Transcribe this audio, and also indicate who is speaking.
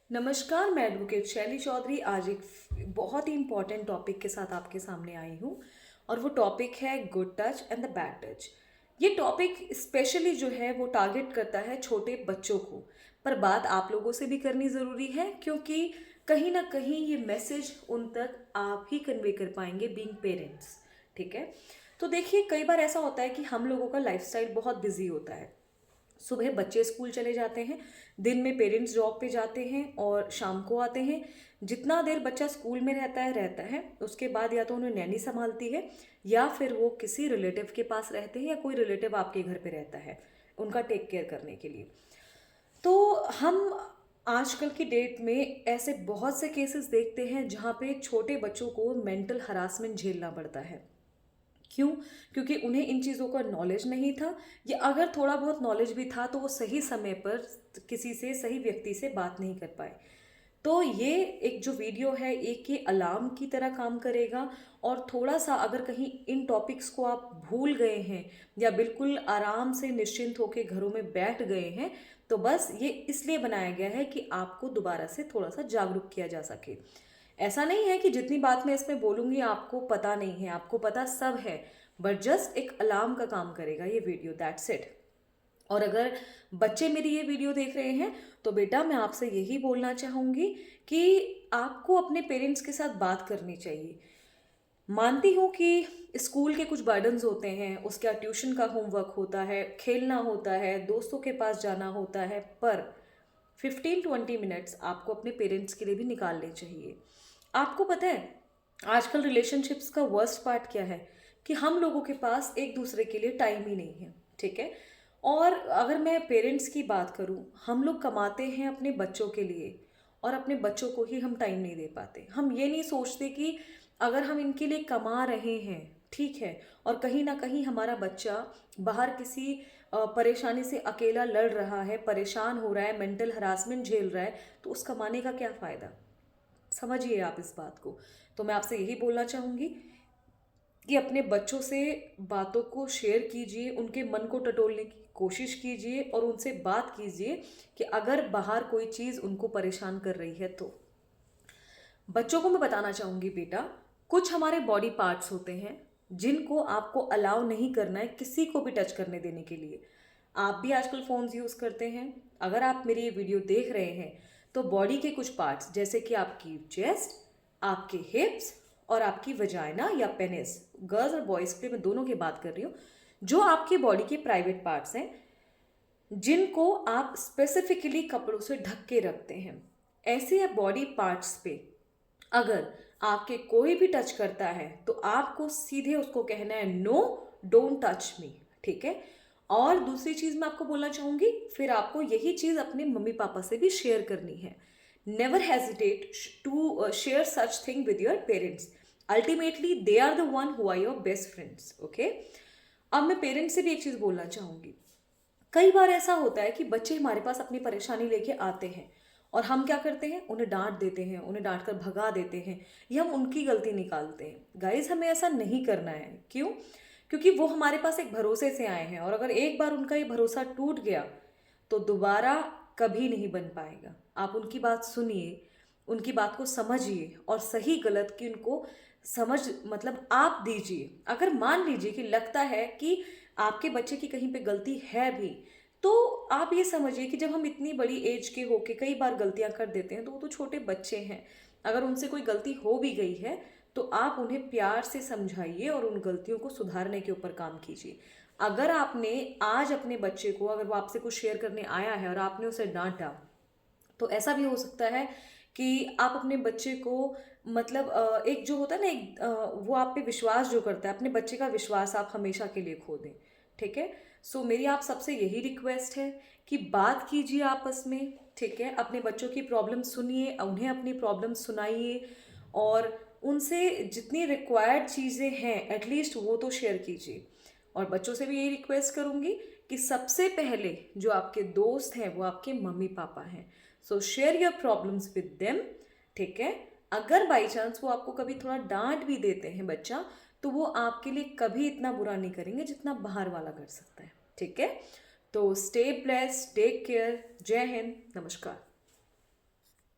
Speaker 1: नमस्कार, मैं एडवोकेट शैली चौधरी आज एक बहुत ही इम्पॉर्टेंट टॉपिक के साथ आपके सामने आई हूँ। और वो टॉपिक है good touch and the bad touch. ये टॉपिक स्पेशली जो है वो टारगेट करता है छोटे बच्चों को। पर बात आप लोगों से भी करनी ज़रूरी है, क्योंकि कहीं ना कहीं ये मैसेज उन तक आप ही कन्वे कर पाएंगे बीइंग पेरेंट्स। ठीक है। तो देखिए, कई बार ऐसा होता है कि हम लोगों का लाइफस्टाइल बहुत बिजी होता है। सुबह बच्चे स्कूल चले जाते हैं, दिन में पेरेंट्स जॉब पे जाते हैं और शाम को आते हैं। जितना देर बच्चा स्कूल में रहता है उसके बाद या तो उन्हें नैनी संभालती है, या फिर वो किसी रिलेटिव के पास रहते हैं, या कोई रिलेटिव आपके घर पे रहता है उनका टेक केयर करने के लिए। तो हम आजकल की डेट में ऐसे बहुत से केसेस देखते हैं जहाँ पे छोटे बच्चों को मेंटल हरासमेंट झेलना पड़ता है। क्यों? क्योंकि उन्हें इन चीज़ों का नॉलेज नहीं था, या अगर थोड़ा बहुत नॉलेज भी था तो वो सही समय पर किसी से, सही व्यक्ति से बात नहीं कर पाए। तो ये एक जो वीडियो है एक ये अलार्म की तरह काम करेगा। और थोड़ा सा अगर कहीं इन टॉपिक्स को आप भूल गए हैं, या बिल्कुल आराम से निश्चिंत होकर घरों में बैठ गए हैं, तो बस ये इसलिए बनाया गया है कि आपको दोबारा से थोड़ा सा जागरूक किया जा सके। ऐसा नहीं है कि जितनी बात मैं इसमें बोलूँगी आपको पता नहीं है, आपको पता सब है। बट जस्ट एक अलार्म का काम करेगा ये वीडियो, दैट्स इट। और अगर बच्चे मेरी ये वीडियो देख रहे हैं तो बेटा मैं आपसे यही बोलना चाहूँगी कि आपको अपने पेरेंट्स के साथ बात करनी चाहिए। मानती हूँ कि स्कूल के कुछ बर्डन्स होते हैं, उसका ट्यूशन का होमवर्क होता है, खेलना होता है, दोस्तों के पास जाना होता है, पर 15-20 मिनट्स आपको अपने पेरेंट्स के लिए भी निकालने चाहिए। आपको पता है आजकल रिलेशनशिप्स का वर्स्ट पार्ट क्या है? कि हम लोगों के पास एक दूसरे के लिए टाइम ही नहीं है। ठीक है। और अगर मैं पेरेंट्स की बात करूं, हम लोग कमाते हैं अपने बच्चों के लिए, और अपने बच्चों को ही हम टाइम नहीं दे पाते। हम ये नहीं सोचते कि अगर हम इनके लिए कमा रहे हैं, ठीक है, और कहीं ना कहीं हमारा बच्चा बाहर किसी परेशानी से अकेला लड़ रहा है, परेशान हो रहा है, मेंटल हरासमेंट झेल रहा है, तो उस कमाने का क्या फ़ायदा? समझिए आप इस बात को। तो मैं आपसे यही बोलना चाहूँगी कि अपने बच्चों से बातों को शेयर कीजिए, उनके मन को टटोलने की कोशिश कीजिए, और उनसे बात कीजिए कि अगर बाहर कोई चीज़ उनको परेशान कर रही है तो। बच्चों को मैं बताना चाहूँगी बेटा, कुछ हमारे बॉडी पार्ट्स होते हैं जिनको आपको अलाउ नहीं करना है किसी को भी टच करने देने के लिए। आप भी आजकल फ़ोन्स यूज़ करते हैं। अगर आप मेरी ये वीडियो देख रहे हैं तो बॉडी के कुछ पार्ट्स जैसे कि आपकी चेस्ट, आपके हिप्स और आपकी वजाइना या पेनिस, गर्ल्स और बॉयज़ के लिए मैं दोनों की बात कर रही हूँ, जो आपकी बॉडी के प्राइवेट पार्ट्स हैं, जिनको आप स्पेसिफिकली कपड़ों से ढक के रखते हैं, ऐसे बॉडी पार्ट्स पे अगर आपके कोई भी टच करता है तो आपको सीधे उसको कहना है नो, डोंट टच मी। ठीक है। और दूसरी चीज़ मैं आपको बोलना चाहूँगी, फिर आपको यही चीज़ अपने मम्मी पापा से भी शेयर करनी है। Never hesitate to share such thing with your parents. Ultimately they are the one who are your best friends. Okay. अब मैं पेरेंट्स से भी एक चीज़ बोलना चाहूँगी। कई बार ऐसा होता है कि बच्चे हमारे पास अपनी परेशानी लेके आते हैं, और हम क्या करते हैं, उन्हें डांट देते हैं, उन्हें डांट कर भगा देते हैं, या हम उनकी गलती निकालते हैं। गाइज, हमें ऐसा नहीं करना है। क्यों? क्योंकि वो हमारे पास एक भरोसे से आए हैं, और अगर एक बार उनका ये भरोसा टूट गया तो दोबारा कभी नहीं बन पाएगा। आप उनकी बात सुनिए, उनकी बात को समझिए, और सही गलत की उनको समझ मतलब आप दीजिए। अगर मान लीजिए कि लगता है कि आपके बच्चे की कहीं पे गलती है भी, तो आप ये समझिए कि जब हम इतनी बड़ी एज के होके कई बार गलतियां कर देते हैं तो वो तो छोटे बच्चे हैं। अगर उनसे कोई गलती हो भी गई है तो आप उन्हें प्यार से समझाइए और उन गलतियों को सुधारने के ऊपर काम कीजिए। अगर आपने आज अपने बच्चे को, अगर वो आपसे कुछ शेयर करने आया है और आपने उसे डांटा, तो ऐसा भी हो सकता है कि आप अपने बच्चे को मतलब एक जो होता है ना, एक वो आप पे विश्वास जो करता है, अपने बच्चे का विश्वास आप हमेशा के लिए खो दें। ठीक है। सो मेरी आप सबसे यही रिक्वेस्ट है कि बात कीजिए आपस में। ठीक है। अपने बच्चों की प्रॉब्लम सुनिए, उन्हें अपनी प्रॉब्लम सुनाइए, और उनसे जितनी रिक्वायर्ड चीज़ें हैं एटलीस्ट वो तो शेयर कीजिए। और बच्चों से भी यही रिक्वेस्ट करूँगी कि सबसे पहले जो आपके दोस्त हैं वो आपके मम्मी पापा हैं। सो share your problems with them. ठीक है। अगर बाई चांस वो आपको कभी थोड़ा डांट भी देते हैं बच्चा, तो वो आपके लिए कभी इतना बुरा नहीं करेंगे जितना बाहर वाला कर सकता है। ठीक है। तो स्टे ब्लेस्ड, टेक केयर, जय हिंद, नमस्कार।